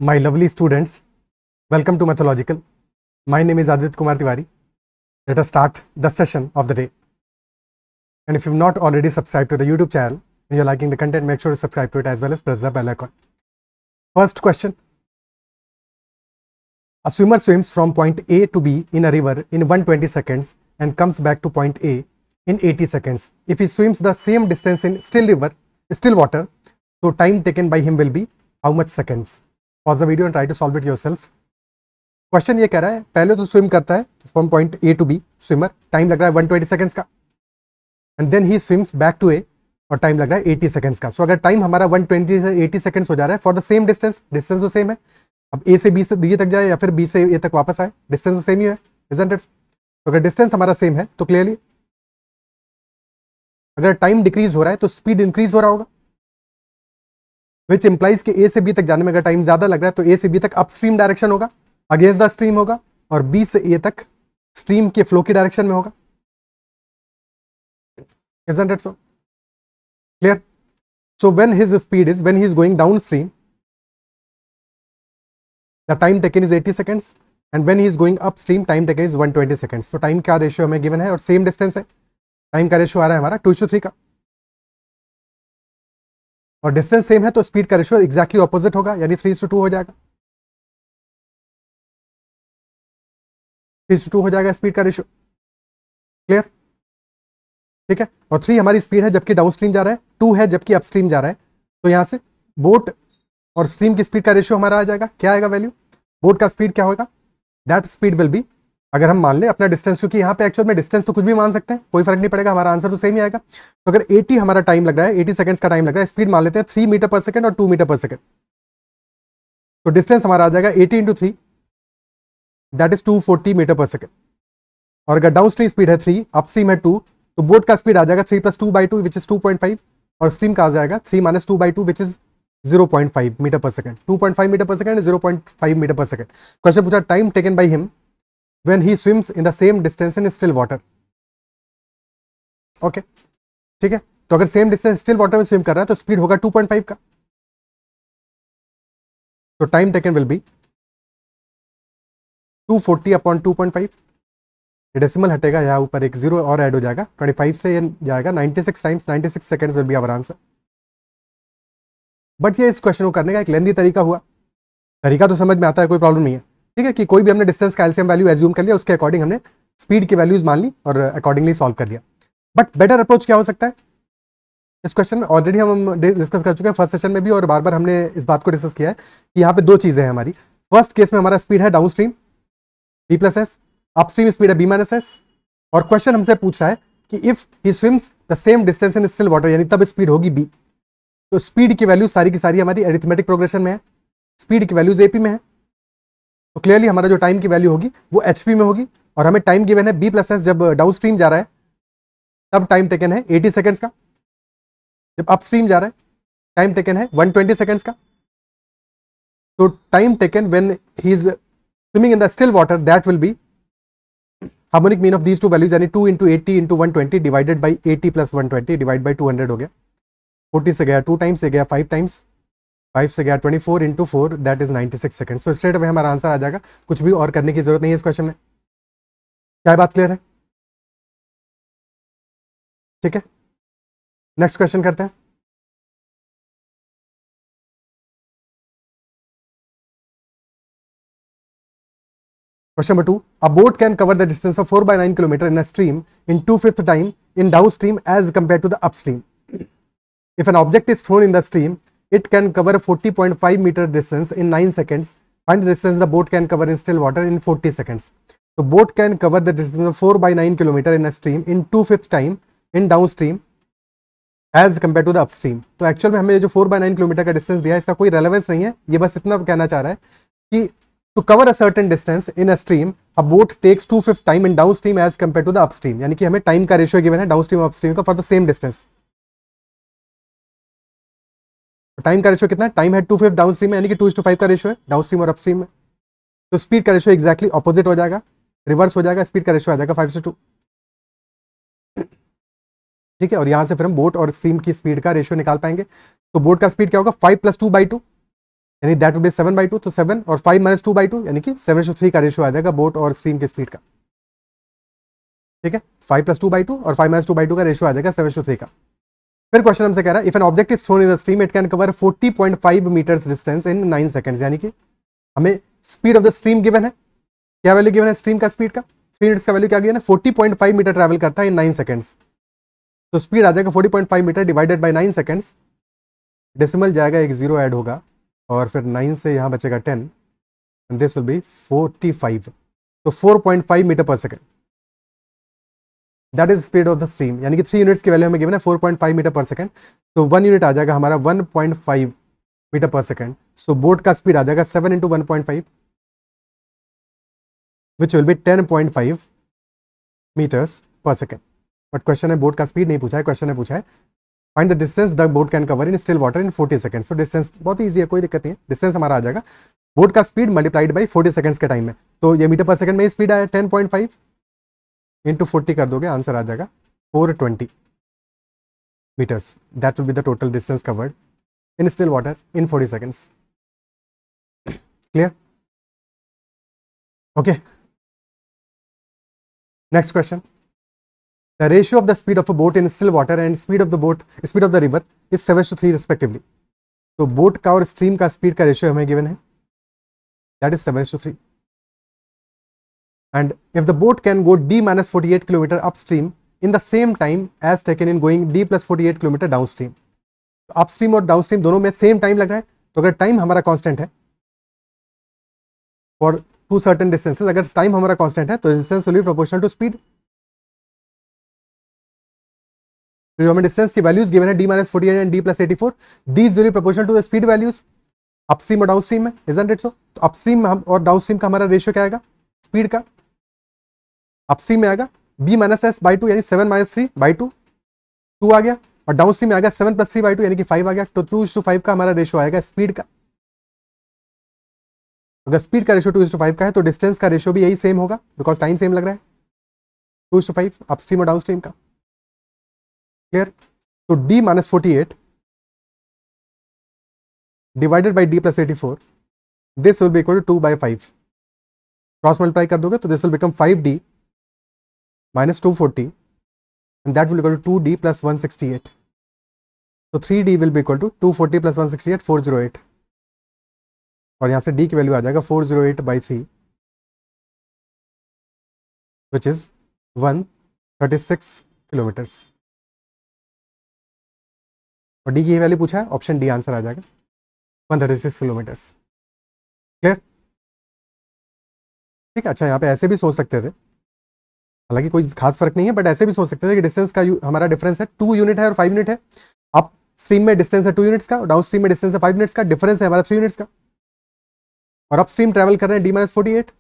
My lovely students, welcome to Mathological. My name is Aditya Kumar Tiwari. Let us start the session of the day. And if you've not already subscribed to the YouTube channel and you're liking the content, make sure to subscribe to it as well as press the bell icon. First question. A swimmer swims from point A to B in a river in 120 seconds and comes back to point A in 80 seconds. If he swims the same distance in still water, so time taken by him will be how much seconds? Pause the video and try to solve it yourself. Question ये कह रहा है पहले तो swim करता है from point A to B swimmer, time लग रहा है 120 सेकंड्स का, and then he swims back to A और टाइम लग रहा है 80 सेकंड्स का. सो अगर टाइम हमारा 120 से 80 सेकंड्स हो जा रहा है फॉर द सेम डिस्टेंस तो सेम है. अब ए से बी से डी तक जाए या फिर बी से ए तक वापस आए, डिस्टेंस तो सेम ही है, इजंट इट? तो अगर डिस्टेंस हमारा सेम है तो क्लियरली अगर टाइम डिक्रीज हो रहा है तो स्पीड इंक्रीज हो रहा होगा, विच इंप्लाइज कि ए से बी तक जाने में अगर टाइम ज्यादा लग रहा है तो ए से बी तक अपस्ट्रीम डायरेक्शन होगा, अगेंस्ट द स्ट्रीम होगा, और बी से ए तक स्ट्रीम के फ्लो की डायरेक्शन में होगा. Isn't it so? Clear? So when his speed is, when he is going downstream, the time taken is 80 seconds, and when he is going upstream, time taken is 120 seconds. तो time का ratio हमें given है और same distance है. Time का ratio आ रहा है हमारा 2:3 का, और डिस्टेंस सेम है तो स्पीड का रेशियो एग्जैक्टली ऑपोजिट होगा, यानी 3:2 हो जाएगा. 3:2 हो जाएगा स्पीड का रेशियो. क्लियर? ठीक है. और 3 हमारी स्पीड है जबकि डाउनस्ट्रीम जा रहा है, 2 है जबकि अपस्ट्रीम जा रहा है. तो यहां से बोट और स्ट्रीम की स्पीड का रेशियो हमारा आ जाएगा. क्या आएगा वैल्यू? बोट का स्पीड क्या होगा? दैट स्पीड विल बी, अगर हम मान ले अपना डिस्टेंस, क्योंकि यहाँ पे एक्चुअल में डिस्टेंस तो कुछ भी मान सकते हैं, कोई फर्क नहीं पड़ेगा, हमारा आंसर तो सेम ही आएगा. तो अगर 80 हमारा टाइम लग रहा है, 80 सेकंड्स का टाइम लग रहा है, स्पीड मान लेते हैं 3 मीटर पर सेकंड और 2 मीटर पर सेकंड, तो डिस्टेंस हमारा आ जाएगा 80 × 3, दैट इज 240 मीटर पर सेकंड. और अगर डाउन स्ट्रीम स्पीड है 3, अपस्ट्रीम है 2, तो बोट का स्पीड आ जाएगा 3 + 2/2 विच इज 2.5, और स्ट्रीम का आ जाएगा 3 - 2/2 विच इज 0.5 मीटर पर सेकंड. 2.5 मीटर पर सेकंड, 0.5 मीटर पर सेकंड. क्वेश्चन पूछा time taken by him when he swims in the same distance in still water. Okay, ठीक है. तो अगर सेम डिस्टेंस स्टिल वाटर में स्विम कर रहा है तो स्पीड होगा 2.5 का. तो time taken will B 240 upon 2.5. Decimal हटेगा, यहाँ ऊपर एक जीरो और ऐड हो जाएगा, 25 से जाएगा 96 times, 96 seconds will be our answer. But ये इस क्वेश्चन को करने का एक लेंदी तरीका हुआ. तरीका तो समझ में आता है, कोई प्रॉब्लम नहीं है. ठीक है, कि कोई भी हमने डिस्टेंस का एलसीएम वैल्यू एज्यूम कर लिया, उसके अकॉर्डिंग हमने स्पीड की वैल्यूज मान ली और अकॉर्डिंगली सॉल्व कर लिया. बट बेटर अप्रोच क्या हो सकता है इस क्वेश्चन में? ऑलरेडी हम डिस्कस कर चुके हैं फर्स्ट सेशन में भी, और बार बार हमने इस बात को डिस्कस किया है कि यहाँ पे 2 चीजें हैं हमारी. फर्स्ट केस में हमारा स्पीड है down stream B+S, upstream speed है B-S, और क्वेश्चन हमसे पूछ रहा है कि if he swims the same distance in still water, यानी तब स्पीड होगी B. तो स्पीड की वैल्यू सारी की सारी हमारी अरिथमेटिक प्रोग्रेशन में है, स्पीड की वैल्यूज AP में है. तो क्लियरली हमारा जो टाइम की वैल्यू होगी वो HP में होगी, और हमें टाइम गिवन है B+S जब डाउन स्ट्रीम जा रहा है तब टाइम टेकन है 80 सेकंड्स का, जब अपस्ट्रीम जा रहा है टाइम टेकन है 120 सेकंड्स का. तो time taken when he is swimming in the still water, that will B harmonic mean of these 2 values, यानी 2 × 80 × 120 डिवाइडेड बाई 80 + 120 डिवाइड बाई 200 हो गया. 40 से गया 2 टाइम्स, से गया 5 टाइम्स, 5 से गया 24 × 4, that is 96 second. So straight away हमारा आंसर आ जाएगा. कुछ भी और करने की जरूरत नहीं है इस क्वेश्चन में. क्या बात क्लियर है? ठीक है, नेक्स्ट क्वेश्चन करते हैं. Question number 2. A boat can cover the distance of 4/9 kilometre in a stream in 2/5 time in downstream as compare to the upstream. If an object is thrown in the stream, it can cover 40.5 meter distance in 9 seconds. Find the distance the boat can cover in still water in 40 seconds. So boat can cover the distance of 4/9 kilometer in a stream in 2/5 time in downstream as compared to the upstream. तो actual में हमें जो 4/9 kilometre का distance दिया है इसका कोई relevance नहीं है, ये बस इतना कहना चाह रहा है कि to cover a certain distance in a stream a boat takes 2/5 time in downstream as compared to the upstream. यानी कि हमें टाइम का रेशियो गिवन है डाउनस्ट्रीम और अपस्ट्रीम का for the same distance. Time का रेशियो कितना है? टाइम है 2/5 डाउनस्ट्रीम में, यानी कि 2:5 का रेशियो है डाउनस्ट्रीम और अपस्ट्रीम में. तो स्पीड का रेशियो एग्जैक्टली ऑपोजिट हो जाएगा, रिवर्स हो जाएगा. स्पीड का रेशियो आ जाएगा 5:2. ठीक है, और यहां से फिर हम बोट और स्ट्रीम की स्पीड का रेशियो निकाल पाएंगे. तो बोट का स्पीड क्या होगा? 5 + 2/2, यानी दैट विल बी 7/2, तो 7 और 5 - 2/2 यानी कि 7:3 का रेशियो आ जाएगा बोट और स्ट्रीम के स्पीड का। ठीक है, 5 + 2/2 और 5 - 2/2 का रेशियो आ जाएगा 7:3 का। फिर क्वेश्चन हमसे कह रहा है if an object is thrown in the stream it can cover 40.5 metres distance in 9 seconds, यानी कि हमें speed of the stream given है, क्या वैल्यू गिवन है स्ट्रीम का स्पीड का, 3 मिनट्स का वैल्यू क्या गिवन है 40.5 मीटर ट्रैवल करता है इन 9 सेकंड्स, तो स्पीड आ जाएगा 40.5 metre divided by 9 seconds, decimal जाएगा, एक जीरो ऐड होगा और फिर 9 से यहाँ बचेगा 10 एंड दिस विल बी 45, तो 4.5 मीटर पर second, that is speed of the stream, यानी कि 3 यूनिट्स की वैल्यू हमें गिवन है 4.5 मीटर पर सेकंड, तो 1 यूनिट आ जाएगा हमारा 1.5 मीटर पर सेकंड, सो बोट का स्पीड आ जाएगा 7 × 1.5 विच विल बी 10.5 मीटर्स पर सेकंड। बट क्वेश्चन है बोट का स्पीड नहीं पूछा है, क्वेश्चन है पूछा है find the distance the boat can cover in still water in 40 seconds, तो डिस्टेंस बहुत ईजी है, कोई दिक्कत नहीं है, डिस्टेंस हमारा आ जाएगा बोट का स्पीड मल्टीप्लाइड बाई 40 सेकंड्स के टाइम में, तो ये मीटर पर सेकंड में स्पीड आया 10.5 × 40 कर दोगे आंसर आ जाएगा 420 meters, that will be the total distance covered in still water in 40 seconds. Clear? Okay. Next question. The ratio of the speed of a boat in still water and speed of the river is 7:3 respectively. तो boat का और stream का speed का ratio हमें given है, that is 7:3. And if the boat can go d - 48 km upstream in the same time as taken in going d + 48 km downstream, तो upstream और downstream दोनों में सेम टाइम लग रहा है, तो अगर टाइम हमारा कांस्टेंट है फॉर टू सर्टेन डिस्टेंसेस, अगर टाइम हमारा कांस्टेंट है तो distance will be proportional to speed. तो जो हमें डिस्टेंस की वैल्यूज गिवन है d - 48 and d + 84, these will be proportional to the speed values upstream और डाउनस्ट्रीम में, इजंट इट सो? तो अपस्ट्रीम और डाउनस्ट्रीम का हमारा रेशियो क्या आएगा स्पीड का, अपस्ट्रीम में आएगा b - s/2 यानी 7 - 3/2 2 आ गया, और डाउनस्ट्रीम में आएगा 7 + 3/2 यानी कि 5 आ गया, तो 2:5 का हमारा रेशियो आएगा स्पीड का। अगर स्पीड का रेशियो 2:5 का है तो डिस्टेंस का रेशियो भी यही सेम होगा, बिकॉज टाइम सेम लग रहा है, 2:5 अपस्ट्रीम और डाउनस्ट्रीम का। क्लियर? तो d - 48 divided by d + 84, this will be equal to 2/5, cross multiply कर दोगे तो this will become 5d - 240 and that will equal to 2d + 168, so 3d will be equal to 240 + 168 408, और यहां से d की वैल्यू आ जाएगा 408/3 which is 136 किलोमीटर्स, और d की वैल्यू पूछा है, ऑप्शन डी आंसर आ जाएगा 136 किलोमीटर्स। क्लियर? ठीक है, अच्छा यहाँ पे ऐसे भी सोच सकते थे, हालांकि कोई खास फर्क नहीं है, बट ऐसे भी सोच सकते थे कि डिस्टेंस का हमारा डिफरेंस है 2 यूनिट है और 5 यूनिट है, अप स्ट्रीम में डिस्टेंस है 2 यूनिट्स का, डाउन स्ट्रीम में डिस्टेंस है 5 यूनिट्स का, डिफरेंस है हमारा 3 यूनिट्स का, और अप स्ट्रीम ट्रैवल कर रहे हैं d - 48,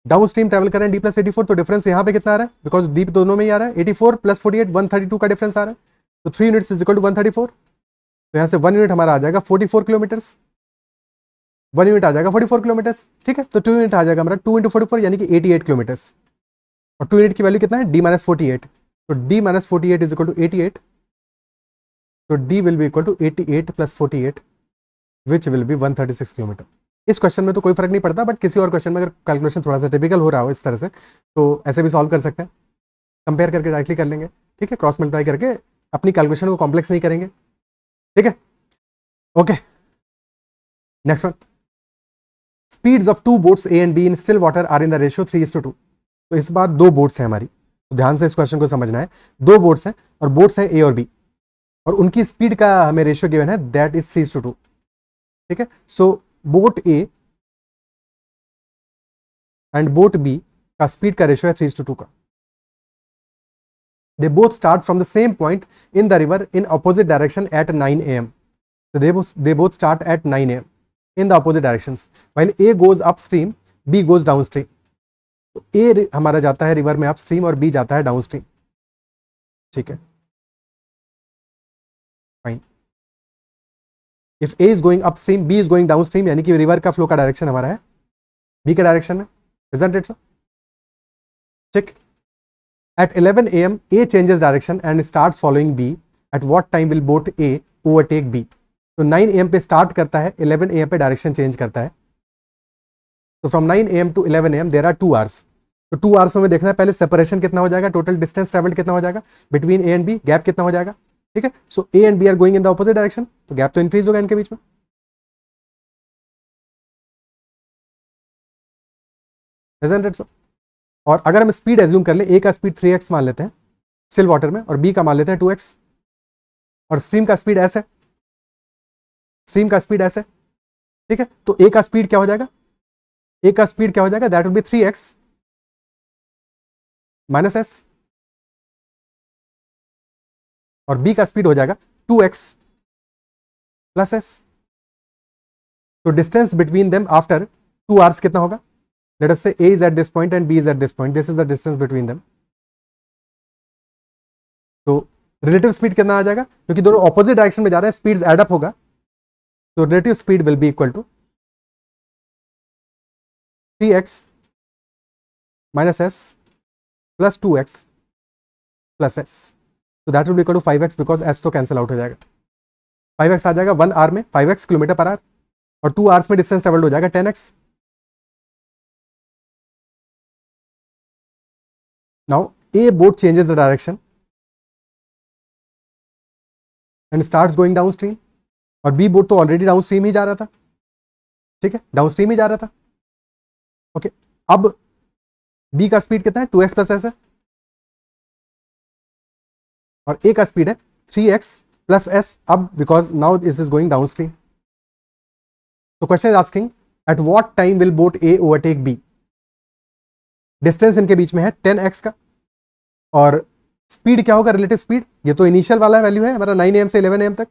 डाउन स्ट्रीम ट्रैवल कर रहे हैं d + 84, तो डिफरेंस यहाँ पे कितना आ रहा है, बिकॉज d दोनों में ही आ रहा है, 84 + 48 132 का डिफरेंस आ रहा है, तो 3 यूनिट्स इज इक्वल टू 134, तो यहाँ से 1 यूनिट हमारा आ जाएगा 44 किलोमीटर्स, 1 यूनिट आ जाएगा 44 किलोमीटर्स। ठीक है, तो 2 यूनिट आ जाएगा हमारा 2 × 44 यानी कि 88 किलोमीटर्स, और 2 यूनिट की वैल्यू कितना है d - 48, तो d - 48 इज इक्वल टू 88, तो d will be equal to 88 + 48 which will be 136 kilometre. इस क्वेश्चन में तो कोई फर्क नहीं पड़ता, बट किसी और क्वेश्चन में अगर कैलकुलेशन थोड़ा सा टिपिकल हो रहा हो इस तरह से, तो ऐसे भी सॉल्व कर सकते हैं, कंपेयर करके डायरेक्टली कर लेंगे। ठीक है, क्रॉस मल्टीप्लाई करके अपनी कैलकुलेशन को कॉम्प्लेक्स नहीं करेंगे। ठीक है, okay. Next one, speeds of 2 boats A and B in still water are in the ratio 3:2। तो इस बार 2 बोट्स हैं हमारी, तो ध्यान से इस क्वेश्चन को समझना है, 2 बोट्स हैं और बोट्स हैं A और B, और उनकी स्पीड का हमें रेशियो गिवन है, दैट इज 3:2। ठीक है, so boat A and boat B का स्पीड का रेशियो है 3:2 का। They both start from the same point in the river in opposite direction at 9 AM, so they both start at 9 AM in the opposite directions while A goes upstream, B goes downstream। तो A हमारा जाता है river में upstream और B जाता है downstream. ठीक है, fine. If A is going upstream, B is going downstream, यानी कि रिवर का फ्लो का डायरेक्शन हमारा है B के डायरेक्शन में, isn't it so? check at 11 AM A changes direction and starts following B, at what time will boat A overtake B? तो 9 AM पे स्टार्ट करता है, 11 AM पे डायरेक्शन चेंज करता है। तो from 9 AM to 11 AM there are 2 hours. तो 2 hours में हमें देखना है पहले सेपरेशन कितना हो जाएगा, टोटल डिस्टेंस ट्रेवल्ड कितना हो जाएगा between A and B, gap कितना हो जाएगा। ठीक है, so A and B are going in the opposite direction, तो गैप तो इंक्रीज होगा इनके बीच में। Isn't it so? और अगर हम स्पीड एज्यूम कर ले, ए का स्पीड 3x मान लेते हैं स्टिल वाटर में, और बी का मान लेते हैं 2x, और स्ट्रीम का स्पीड ऐसे, स्ट्रीम का स्पीड ऐसे। ठीक है, तो ए का स्पीड क्या हो जाएगा, ए का स्पीड क्या हो जाएगा, that will be 3x minus S, और बी का स्पीड हो जाएगा 2x प्लस एस। तो distance between them after 2 hours कितना होगा, लेट अस से A is at this point and B is at this point, this is the distance between them। तो relative speed कितना आ जाएगा, क्योंकि दोनों ऑपोजिट डायरेक्शन में जा रहे हैं, स्पीड्स एड अप होगा, तो relative speed will be equal to 3x minus S plus 2x plus S, तो that will be equal to 5x, because S तो कैंसिल आउट हो जाएगा। 5x आ जाएगा 1 आवर में, 5x किलोमीटर पर आवर, और 2 hours में डिस्टेंस ट्रेवल्ड हो जाएगा 10x। Now A boat changes the direction and starts going downstream, और B बोट तो ऑलरेडी डाउनस्ट्रीम ही जा रहा था। ठीक है, डाउनस्ट्रीम ही जा रहा था। ओके, अब B का स्पीड कितना है, 2x प्लस एस है, और A का स्पीड है 3x प्लस एस, अब because now this is going downstream. तो question is asking at what time will boat A overtake B। Distance इनके बीच में है 10x का, और स्पीड क्या होगा, रिलेटिव स्पीड, ये तो इनिशियल वाला वैल्यू है हमारा 9 AM से 11 AM तक,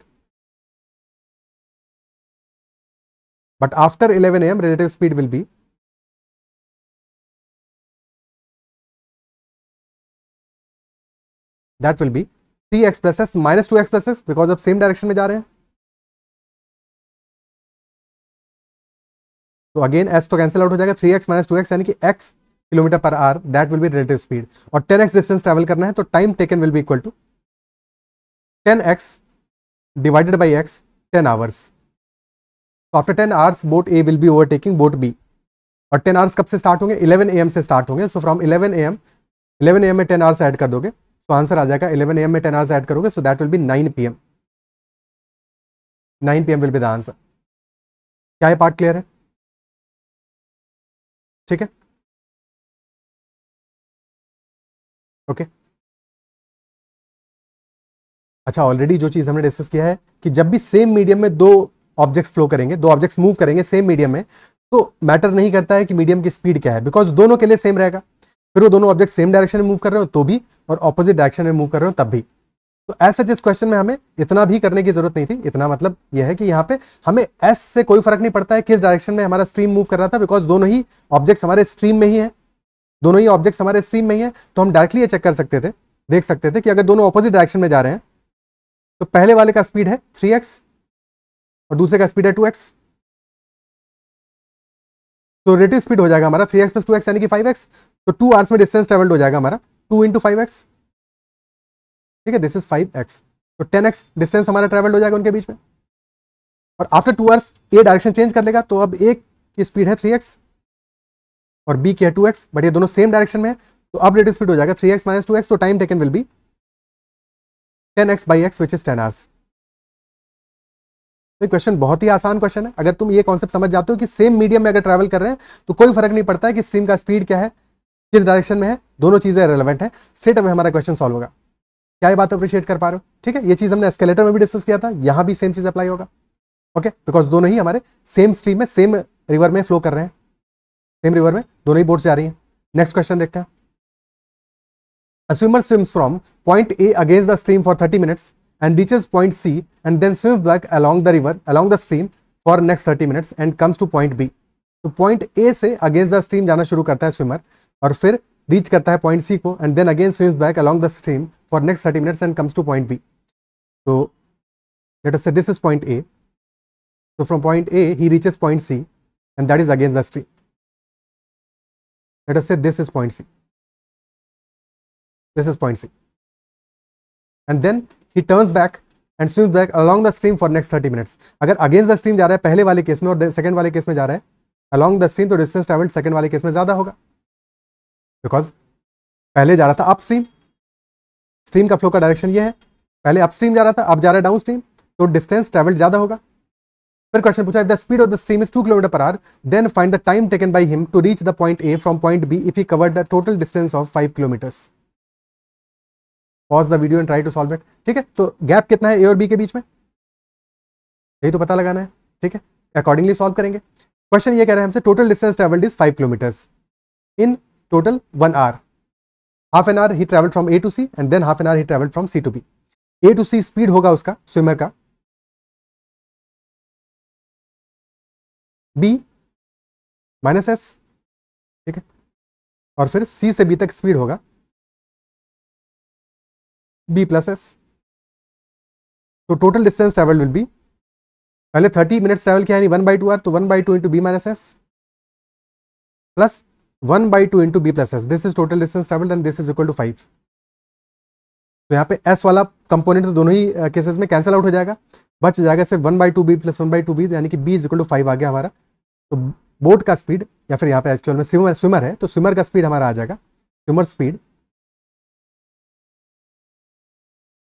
but after 11 AM relative speed will be that will be 3x plus S minus 2x plus S, because अब सेम डायरेक्शन में जा रहे हैं। तो अगेन एस तो कैंसिल आउट हो जाएगा, 3x माइनस 2x यानी कि x kilometre per hour, that will be relative speed, और 10x डिस्टेंस ट्रैवल करना है, तो time taken will be equal to 10x divided by x 10 hours. तो after 10 hours boat A will be overtaking boat B, और 10 hours कब से start होंगे, 11 AM से स्टार्ट होंगे। सो फ्रॉम 11 AM में 10 आवर्स ऐड कर दोगे, तो आंसर आ जाएगा 11 AM में 10 आवर्स ऐड करोगे, so that will B 9 PM। 9 PM will be the answer. क्या ये पार्ट क्लियर है? ठीक है, ओके। अच्छा, ऑलरेडी जो चीज हमने डिस्कस किया है कि जब भी सेम मीडियम में दो ऑब्जेक्ट्स फ्लो करेंगे, दो ऑब्जेक्ट्स मूव करेंगे सेम मीडियम में, तो मैटर नहीं करता है कि मीडियम की स्पीड क्या है, बिकॉज दोनों के लिए सेम रहेगा। फिर वो दोनों ऑब्जेक्ट सेम डायरेक्शन में मूव कर रहे हो तो भी, और ऑपोजिट डायरेक्शन में मूव कर रहे हो तब भी। तो ऐसा जिस क्वेश्चन में हमें इतना भी करने की जरूरत नहीं थी। इतना मतलब यह है कि यहाँ पे हमें एस से कोई फर्क नहीं पड़ता है किस डायरेक्शन में हमारा स्ट्रीम मूव कर रहा था, बिकॉज दोनों ही ऑब्जेक्ट्स हमारे स्ट्रीम में ही है, दोनों ही ऑब्जेक्ट्स हमारे स्ट्रीम में ही है। तो हम डायरेक्टली ये चेक कर सकते थे, देख सकते थे कि अगर दोनों ऑपोजिट डायरेक्शन में जा रहे हैं तो पहले वाले का स्पीड है 3x और दूसरे का स्पीड है 2x, तो रिलेटिव स्पीड हो जाएगा हमारा 3x प्लस 2x यानी कि 5x। तो 2 आवर्स में डिस्टेंस ट्रेवल्ड हो जाएगा हमारा 2 इंटू 5x। ठीक है, दिस इज 5x, तो 10x डिस्टेंस हमारा ट्रेवल्ड हो जाएगा उनके बीच में। और after 2 hours a direction change कर लेगा, तो अब ए की स्पीड है 3x और बी की है 2x, बट ये दोनों सेम डायरेक्शन में है, तो अब रिलेटिव स्पीड हो जाएगा 3x माइनस 2x, तो time taken will B 10x by x which is 10 hours. तो क्वेश्चन बहुत ही आसान क्वेश्चन है। अगर तुम ये कॉन्सेप्ट समझ जाते हो कि सेम मीडियम में अगर ट्रैवल कर रहे हैं तो कोई फर्क नहीं पड़ता है कि स्ट्रीम का स्पीड क्या है, किस डायरेक्शन में है, दोनों चीजें रेलेवेंट है, स्ट्रेट अवे हमारा क्वेश्चन सॉल्व होगा। क्या ये बात अप्रिशिएट कर पा रहे हो? ठीक है, ये चीज हमने एस्केलेटर में भी डिस्कस किया था, यहां भी सेम चीज अप्लाई होगा। ओके, बिकॉज दोनों ही हमारे सेम स्ट्रीम में सेम रिवर में फ्लो कर रहे हैं, सेम रिवर में दोनों ही बोट्स जा रही हैं। नेक्स्ट क्वेश्चन देखते हैं। A swimmer swims from point A against the stream for 30 minutes and reaches point C and then swims back along the river, along the stream for next 30 minutes and comes to point B. तो point A से against the stream जाना शुरू करता है swimmer और फिर reach करता है point C को and then again swims back along the stream for next 30 minutes and comes to point B. So let us say this is point A. So from point A he reaches point C and that is against the stream. Let us say this is point C. This is point C, and then he turns back and swim back along the stream for next 30 minutes. अगर against the stream जा रहा है पहले वाले case में और second वाले case में जा रहा है अलॉन्ग द स्ट्रीम, तो डिस्टेंस ट्रेवल्ड सेकंड वाले केस में ज्यादा होगा, बिकॉज पहले जा रहा था अप स्ट्रीम, स्ट्रीम का फ्लो का डायरेक्शन ये है, पहले अप स्ट्रीम जा रहा था, अब जा रहा है डाउन स्ट्रीम, तो डिस्टेंस ट्रेवल्ड ज्यादा होगा। फिर क्वेश्चन पूछा, if the speed of the stream is 2 km/h, then find the time taken by him to reach the point A from point B if he covered the total distance of 5 kilometres. Pause the video and try to solve it. ठीक है, तो gap कितना है A और B के बीच में, यही तो पता लगाना है। ठीक है, अकॉर्डिंगली सॉल्व करेंगे। क्वेश्चन ये कह रहे हैं हमसे, total distance travelled is 5 kilometres in total 1 hour, half an hour he travelled from A to C and than half an hour he travelled from C to B। A to C speed होगा उसका swimmer का, B minus S, ठीक है, और फिर C से B तक speed होगा B प्लस S। तो total distance travel will be, पहले 30 मिनट्स ट्रेवल किया यानी 1/2 आवर, तो 1/2 into B minus S plus 1/2 into B plus S, this is total distance travelled and this is equal to 5। तो यहाँ पे S वाला component तो दोनों ही केसेस में कैंसिल आउट हो जाएगा, बच जाएगा सिर्फ 1/2B प्लस 1/2B, यानी कि B इज इक्वल टू 5 आ गया हमारा। तो बोट का स्पीड, या फिर यहाँ पे एक्चुअल में स्विमर है, तो स्विमर का स्पीड हमारा आ जाएगा, swimmer speed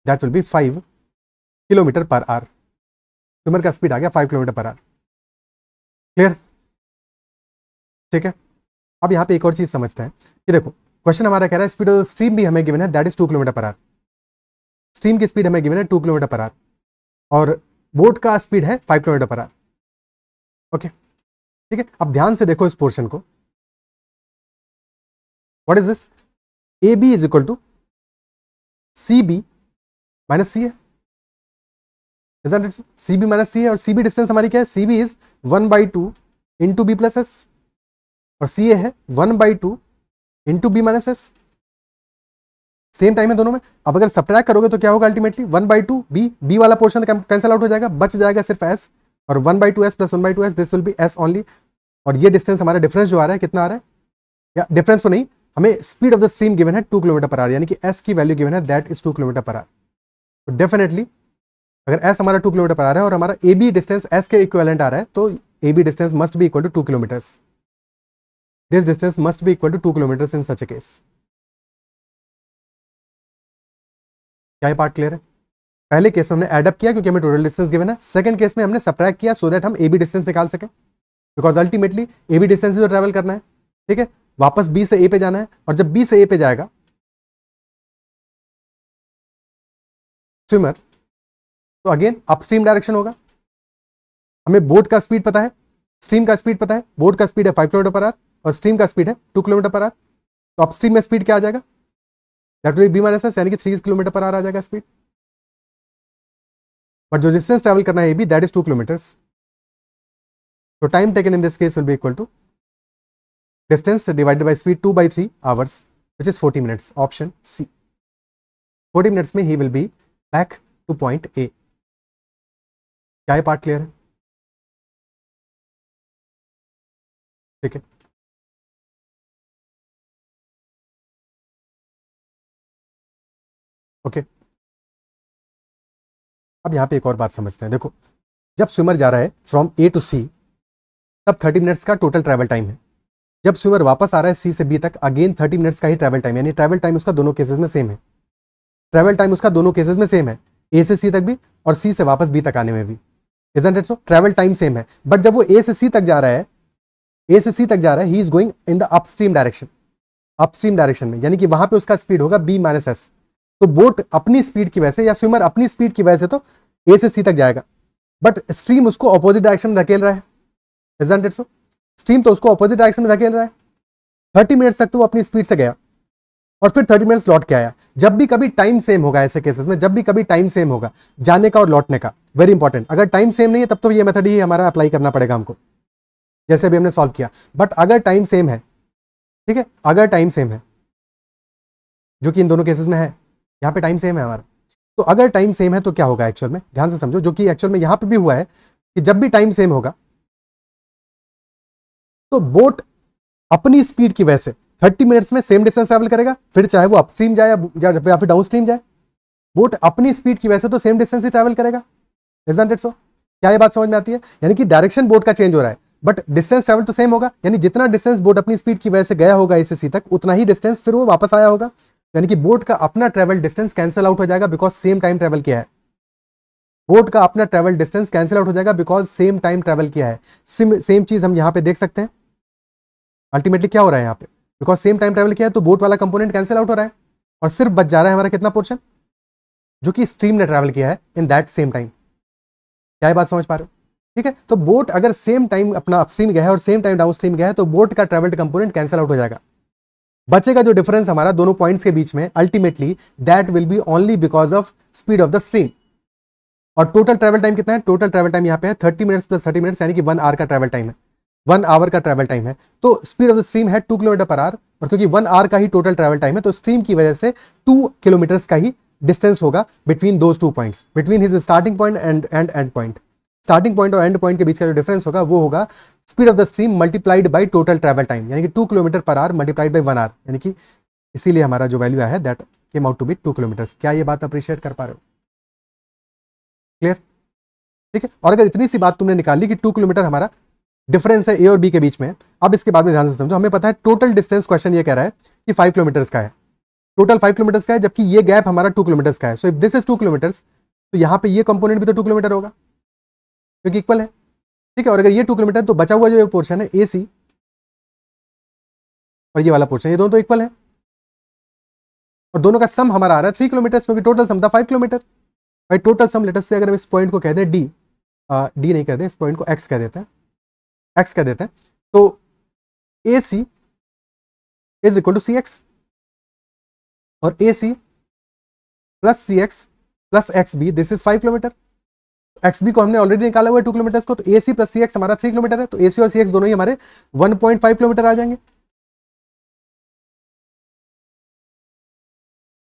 that will B 5 km/h। Swimmer का स्पीड आ गया 5 km/h। क्लियर? ठीक है, अब यहाँ पे एक और चीज समझते हैं कि देखो क्वेश्चन हमारा कह रहा है स्पीड ऑफ द स्ट्रीम भी हमें गिवन है, दैट इज 2 km/h। स्ट्रीम की स्पीड हमें गिवन है 2 km/h और बोट का स्पीड है 5 km/h। ओके, ठीक है, अब ध्यान से देखो इस पोर्शन को, what is this, A B is equal to C B minus C है, सी बी माइनस सी है, और सी बी डिस्टेंस हमारी क्या है, C B is 1/2 into B plus S, और सी ए है 1/2 into B minus S. Same time है दोनों में। अब अगर सब्ट्रैक्ट करोगे तो क्या होगा अल्टीमेटली, 1/2 बी वाला पोर्शन कैंसिल आउट हो जाएगा, बच जाएगा सिर्फ एस, और 1/2 S plus 1/2 S, this will B S only. और ये डिस्टेंस हमारा डिफरेंस जो आ रहा है कितना आ रहा है, या डिफरेंस तो नहीं, हमें speed of the stream given है 2 km/h, यानी कि एस की वैल्यू गिवन है दैट इज 2 km/h। तो डेफिनेटली अगर एस हमारा 2 km/h है और हमारा ए बी डिस्टेंस एस के इक्विवेलेंट आ रहा है, तो A B distance must be equal to 2 kilometres. This distance must be equal to 2 kilometres in such a case. क्या ये पार्ट क्लियर है? पहले केस में हमने एडअप किया क्योंकि हमें टोटल डिस्टेंस गिवन है, सेकंड केस में हमने सब्ट्रैक्ट किया सो दैट हम ए बी डिस्टेंस निकाल सकें, because ultimately A B distance तो ट्रैवल करना है। ठीक है, वापस बी से ए पे जाना है, और जब बी से ए पे जाएगा स्विमर, तो अगेन अपस्ट्रीम डायरेक्शन होगा। हमें बोट का स्पीड पता है, स्ट्रीम का स्पीड पता है, बोट का स्पीड है 5 km/h और स्ट्रीम का स्पीड है 2 km/h। तो अपस्ट्रीम में स्पीड क्या आ जाएगा, that will be minus S, यानी कि 3 km/h आ जाएगा स्पीड। बट जो डिस्टेंस ट्रैवल करना है A B that is 2 kilometres. तो time taken in this case will be equal to distance divided by speed 2/3 hours which is 40 minutes, option C. 40 minutes में ही will be back to point A. क्या ये part clear है? ठीक है, okay. अब यहां पे एक और बात समझते हैं। देखो जब स्विमर जा रहा है फ्रॉम ए टू सी, तब 30 मिनट्स का टोटल ट्रैवल टाइम है। जब स्विमर वापस आ रहा है सी से बी तक, अगेन 30 मिनट्स का ही ट्रैवल टाइम, यानी ट्रैवल टाइम उसका दोनों केसेस में सेम है। ट्रैवल टाइम उसका दोनों केसेस में सेम है, ए से सी तक भी और सी से वापस बी तक आने में भी। Isn't it so? Travel time same है, बट जब वो ए से सी तक जा रहा है, ए से सी तक जा रहा है, he is going in the upstream direction, upstream direction में, यानी कि वहां पे उसका स्पीड होगा बी माइनस एस। तो बोट अपनी स्पीड की वजह से या स्विमर अपनी स्पीड की वजह से तो ए से सी तक जाएगा, बट स्ट्रीम उसको ऑपोजिट डायरेक्शन में धकेल रहा है। Isn't it so? स्ट्रीम तो उसको ऑपोजिट डायरेक्शन में धकेल रहा है। 30 मिनट्स तक तो वो अपनी स्पीड से गया और फिर 30 मिनट्स लौट के आया। जब भी कभी टाइम सेम होगा ऐसे केसेस में, जब भी कभी टाइम सेम होगा जाने का और लौटने का, वेरी इंपॉर्टेंट, अगर टाइम सेम नहीं है तब तो ये मेथड ही हमारा अप्लाई करना पड़ेगा हमको, जैसे अभी हमने सॉल्व किया। बट अगर टाइम सेम है, ठीक है, अगर टाइम सेम है, जो कि इन दोनों केसेस में है, यहाँ पे टाइम सेम है हमारा, तो अगर टाइम सेम है तो क्या होगा एक्चुअल में, ध्यान से समझो, जो कि एक्चुअल में यहां पे भी हुआ है कि जब भी टाइम सेम होगा तो बोट अपनी स्पीड की वजह से 30 मिनट्स में सेम डिस्टेंस ट्रैवल करेगा, फिर चाहे वो अपस्ट्रीम जाए या फिर डाउनस्ट्रीम जाए। बोट अपनी स्पीड की वजह से तो सेम डिस्टेंस ही ट्रैवल करेगा, इजंट इट सो? क्या ये बात समझ में आती है? यानी कि डायरेक्शन बोट का चेंज हो रहा है बट डिस्टेंस ट्रैवल तो सेम होगा, यानी जितना डिस्टेंस बोट अपनी स्पीड की वजह से गया होगा ए से सी तक, उतना ही डिस्टेंस फिर वो वापस आया होगा। यानी कि बोट का अपना ट्रैवल डिस्टेंस कैंसिल आउट हो जाएगा बिकॉज सेम टाइम ट्रैवल किया है। बोट का अपना ट्रैवल डिस्टेंस कैंसिल आउट हो जाएगा बिकॉज सेम टाइम ट्रैवल किया है। सेम चीज हम यहां पे देख सकते हैं। अल्टीमेटली क्या हो रहा है यहाँ पे, बिकॉज सेम टाइम ट्रैवल किया है तो बोट वाला कंपोनेंट कैंसिल आउट हो रहा है और सिर्फ बच जा रहा है हमारा कितना पोर्शन, जो कि स्ट्रीम ने ट्रैवल किया है इन दैट सेम टाइम। क्या ये बात समझ पा रहे हो? ठीक है, तो बोट अगर सेम टाइम अपना अपस्ट्रीम गया है और सेम टाइम डाउनस्ट्रीम गया है तो बोट का ट्रैवल्ड कंपोनेंट कैंसिल आउट हो जाएगा। बचेगा जो डिफरेंस हमारा दोनों पॉइंट्स के बीच में, ultimately that will B only because of speed of the stream. और टोटल ट्रैवल टाइम कितना है? टोटल ट्रैवल टाइम यहाँ पे है 30 मिनट्स प्लस 30 मिनट्स, यानी कि 1 आवर का ट्रैवल टाइम है। 1 आवर का ट्रैवल टाइम है तो स्पीड ऑफ द स्ट्रीम है 2 किलोमीटर पर आवर, और क्योंकि 1 आवर का ही टोटल ट्रैवल टाइम है तो स्ट्रीम की वजह से 2 किलोमीटर्स का ही डिस्टेंस होगा between those 2 points, between his starting point and and point. Starting point और एंड पॉइंट के बीच का जो डिफरेंस होगा वो होगा speed of the stream multiplied by total travel time, यानी कि 2 kilometre per our multiplied by 1 our, यानी कि इसीलिए हमारा जो वैल्यू है that came out to be 2 kilometres. क्या ये बात अप्रिशिएट कर पा रहे हो? क्लियर? ठीक है, और अगर इतनी सी बात तुमने निकाली कि 2 किलोमीटर हमारा डिफरेंस है ए और बी के बीच में, अब इसके बाद में ध्यान से समझो, हमें पता है टोटल डिस्टेंस क्वेश्चन ये कह रहा है कि 5 किलोमीटर्स का है, टोटल 5 किलोमीटर्स का है, जबकि ये गैप हमारा 2 किलोमीटर्स का है। So if this is 2 kilometres तो यहाँ पे ये कंपोनेंट भी तो 2 किलोमीटर होगा क्योंकि इक्वल है। ठीक है, और अगर ये 2 किलोमीटर तो बचा हुआ जो पोर्शन है ए सी और ये वाला पोर्शन, ये दोनों तो इक्वल है और दोनों का सम हमारा आ रहा है 3 किलोमीटर, क्योंकि टोटल सम था 5 किलोमीटर। भाई टोटल सम लेटर से अगर हम इस पॉइंट को कह दें डी, डी नहीं कहते, इस पॉइंट को एक्स कह देते हैं, एक्स कह देते हैं, तो A C is equal to C X, और A C plus C X plus X B, this is 5 kilometre. X B को हमने ऑलरेडी निकाला हुआ है 2 किलोमीटर को, तो A C plus C x हमारा 3 किलोमीटर है, तो ए सी और सी एक्स दोनों ही हमारे 1.5 किलोमीटर आ जाएंगे,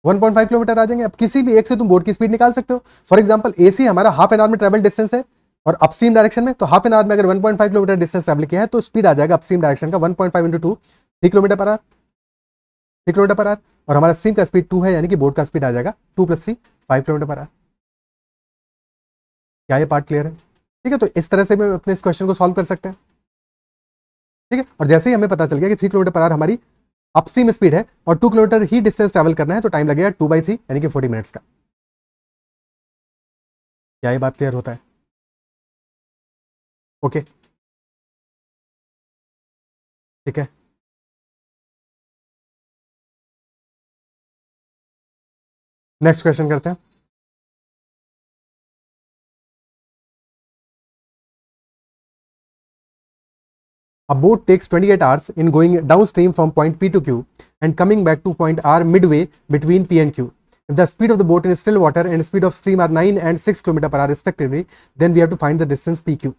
1.5 किलोमीटर आ जाएंगे। अब किसी भी एक से तुम बोट की स्पीड निकाल सकते हो। फॉर एग्जांपल ए सी हमारा हाफ एन आवर में ट्रैवल डिस्टेंस है और अपस्ट्रीम डायरेक्शन में, तो हाफ एन आवर में अगर 1.5 किलोमीटर डिस्टेंस ट्रैवल किया है तो स्पीड आ जाएगा अपस्ट्रीम डायरेक्शन का 1.5 into 2, 3 kilometre per our, 3 kilometre per our, और हमारा स्ट्रीम का स्पीड 2 है, यानी कि बोट का स्पीड आ जाएगा 2 + 3 5 किलोमीटर पर आवर। क्या ये पार्ट क्लियर है? ठीक है, तो इस तरह से हम अपने इस क्वेश्चन को सॉल्व कर सकते हैं। ठीक है, और जैसे ही हमें पता चल गया कि 3 किलोमीटर पर आवर हमारी अपस्ट्रीम स्पीड है और 2 किलोमीटर ही डिस्टेंस ट्रैवल करना है, तो टाइम लगेगा 2/3 यानी कि 40 मिनट्स का। क्या ये बात क्लियर होता है? ओके, ठीक है, नेक्स्ट क्वेश्चन करते हैं। A boat takes 28 hours in going downstream from point P to Q and coming back to point R midway between P and Q. If the speed of the boat in still water and speed of stream are 9 and 6 km per hour respectively, then we have to find the distance PQ.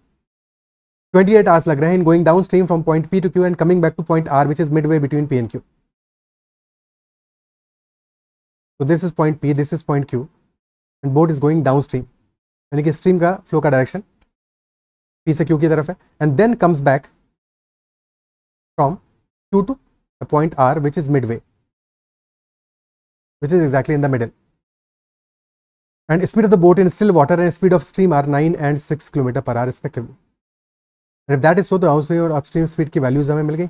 28 hours लग रहे हैं in going downstream from point P to Q and coming back to point R which is midway between P and Q. So this is point P, this is point Q and boat is going downstream. यानी कि stream का flow का direction P से Q की तरफ है and then comes back from Q to a point R which is midway, which is exactly in the middle, and speed of the boat in still water and speed of stream are 9 and 6 km per hour respectively. And if that is so, तो downstream और upstream speed की values हमें मिल गई।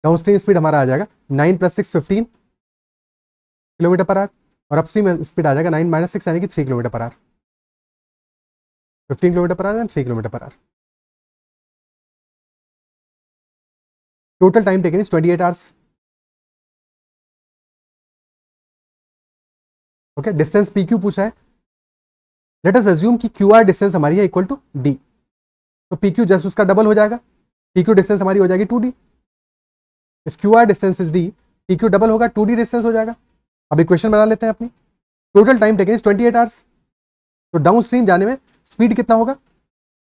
Downstream speed हमारा आ जाएगा 9 + 6 15 kilometre per our और upstream speed आ जाएगा 9 - 6 यानी कि 3 kilometre per our, 15 kilometre per our and 3 kilometre per our. Total time taken is 28 hours. Okay, distance P Q पूछा है। लेट अस अज्यूम कि क्यू आर डिस्टेंस हमारी है इक्वल टू डी, तो पी क्यू जस्ट उसका double हो जाएगा, P Q distance हमारी हो जाएगी 2d। If Q R distance is D, P Q double होगा, 2d डिस्टेंस हो जाएगा। अब इक्वेशन बना लेते हैं अपनी। Total time taken is 28 hours, तो डाउन स्ट्रीम जाने में स्पीड कितना होगा?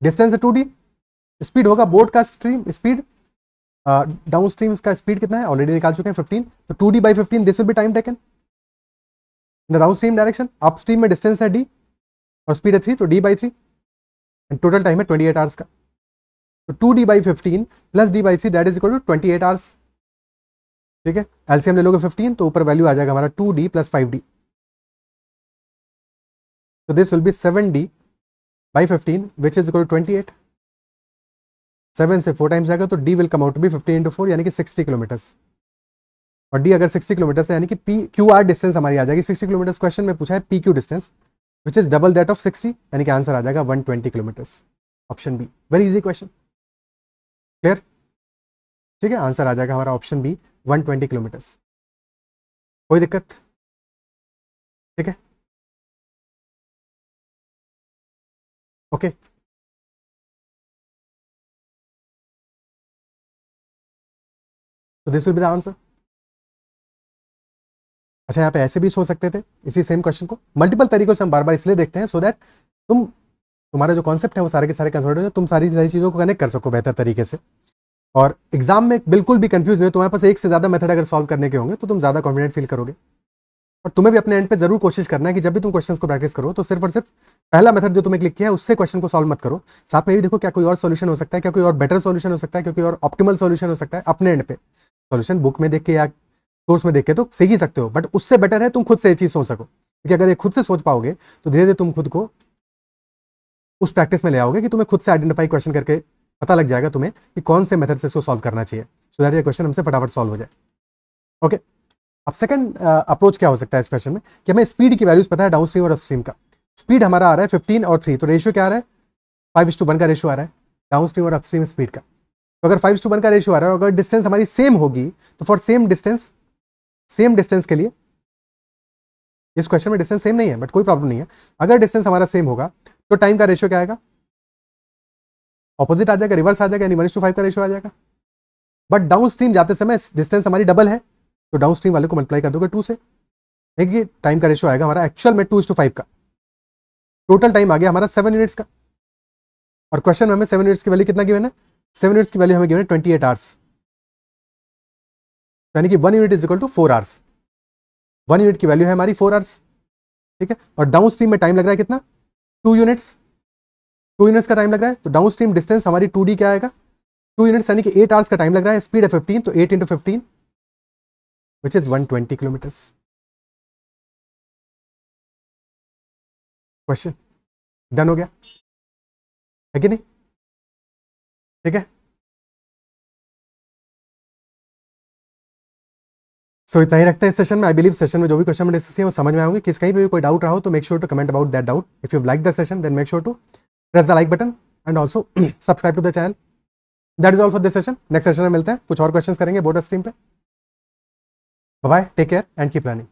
डिस्टेंस है 2d, स्पीड होगा बोट का स्ट्रीम स्पीड, डाउन स्ट्रीम का स्पीड कितना है ऑलरेडी निकाल चुके हैं 15, तो 2d/15 this will B time taken in the down stream direction. Up stream में डिस्टेंस है d और स्पीड है 3, तो d/3 एंड टोटल टाइम है 28 आवर्स का। तो 2d/15 + d/3 that is equal to 28 hours. ठीक है, एलसीएम ले लोगे 15 तो ऊपर वैल्यू आ जाएगा हमारा 2d + 5d। तो this will be 7d by 15 which is equal to 28। 7 से 4 टाइम्स जाएगा तो d will come out to be 15 into 4 यानी कि 60 किलोमीटर्स। और d अगर 60 किलोमीटर है यानी कि पी क्यू आर डिस्टेंस हमारी आ जाएगी 60 किलोमीटर। क्वेश्चन में पूछा है P Q distance which is double that of 60 यानी कि आंसर आ जाएगा 120 kilometres. Option B, very easy question. Clear? ठीक है, आंसर आ जाएगा हमारा ऑप्शन बी 120 किलोमीटर्स। कोई दिक्कत? ठीक है, ओके। तो this will be the answer. अच्छा, यहाँ पे ऐसे भी सोच सकते थे इसी सेम क्वेश्चन को। मल्टीपल तरीकों से हम बार बार इसलिए देखते हैं सो दैट तुम्हारा जो कॉन्सेप्ट है वो सारे के सारे कंसर्ट हो, तुम सारी चीज़ों को कनेक्ट कर सको बेहतर तरीके से। और एग्जाम में बिल्कुल भी कंफ्यूज नहीं हो, तुम्हारे पास एक से ज़्यादा मेथड अगर सॉल्व करने के होंगे तो तुम ज़्यादा कॉन्फिडेंट फील करोगे। और तुम्हें भी अपने एंड पे जरूर कोशिश करना है कि जब भी तुम क्वेश्चंस को प्रैक्टिस करो तो सिर्फ और सिर्फ पहला मेथड जो तुम्हें क्लिक किया है उससे क्वेश्चन को सॉल्व मत करो। साथ में भी देखो क्या कोई और सॉल्यूशन हो सकता है, क्या कोई और बेटर सॉल्यूशन हो सकता है, क्या कोई और ऑप्टिमल सॉल्यूशन हो सकता है। अपने एंड पे सॉल्यूशन बुक में देख के या सोर्स में देख के तो सीख ही सकते हो, बट उससे बेटर है तुम खुद से ये चीज़ सोच सको। क्योंकि अगर ये खुद से सोच पाओगे तो धीरे धीरे तुम खुद को उस प्रैक्टिस में ले आओगे कि तुम्हें खुद से आइडेंटिफाई क्वेश्चन करके पता लग जाएगा तुम्हें कि कौन से मेथड से इसको सॉल्व करना चाहिए, सो दैट ये क्वेश्चन हमसे फटाफट सॉल्व हो जाए। ओके, अब सेकंड अप्रोच क्या हो सकता है इस क्वेश्चन में कि हमें स्पीड की वैल्यूज पता है डाउन स्ट्रीम और अपस्ट्रीम का। स्पीड हमारा आ रहा है 15 और 3, तो रेशियो क्या आ रहा है 5:1 का रेशियो आ रहा है डाउन स्ट्रीम और अपस्ट्रीम स्पीड का। तो अगर 5:1 का रेशियो आ रहा है और अगर डिस्टेंस हमारी सेम होगी तो फॉर सेम डिस्टेंस के लिए, इस क्वेश्चन में डिस्टेंस सेम नहीं है बट कोई प्रॉब्लम नहीं है, अगर डिस्टेंस हमारा सेम होगा तो टाइम का रेशियो क्या आएगा, ऑपोजिट आ जाएगा, रिवर्स आ जाएगा, यानी 1:5 का रेशियो आ जाएगा। बट डाउन स्ट्रीम जाते समय डिस्टेंस हमारी डबल है तो डाउन स्ट्रीम वाले को मल्टीप्लाई कर दोगे 2 से, देखिए टाइम का रेशियो आएगा हमारा एक्चुअल में 2:5 का। टोटल टाइम आ गया हमारा 7 यूनिट्स का। और क्वेश्चन में हमें 7 यूनिट्स की वैल्यू कितना गिवन है, 7 यूनिट्स की वैल्यू हमें गिवन है 28 आवर्स, यानी कि 1 unit is equal to 4 hours. 1 unit की वैल्यू है हमारी 4 आवर्स, ठीक है। और डाउन स्ट्रीम में टाइम लग रहा है कितना 2 यूनिट्स, 2 यूनिट्स का टाइम लग रहा है। तो डाउन स्ट्रीम डिस्टेंस हमारी 2d क्या आएगा 2 यूनिट्स, यानी कि 8 आवर्स का टाइम लग रहा है। स्पीड है 15 तो 8 into 15 which is 120 kilometres. Question done हो गया है कि नहीं? ठीक है, सो इतना ही रखते हैं इस सेशन में। आई बिलीव सेशन में जो भी क्वेश्चन में डिस्कस किए वो समझ में आएंगे। किस कहीं पे भी कोई डाउट रहा हो तो make sure to comment about that doubt. If you like the session then make sure to press the like button and also subscribe to the channel. That is all for this session. Next session में मिलते हैं, कुछ और question करेंगे boat stream पे। Bye, take care and keep learning.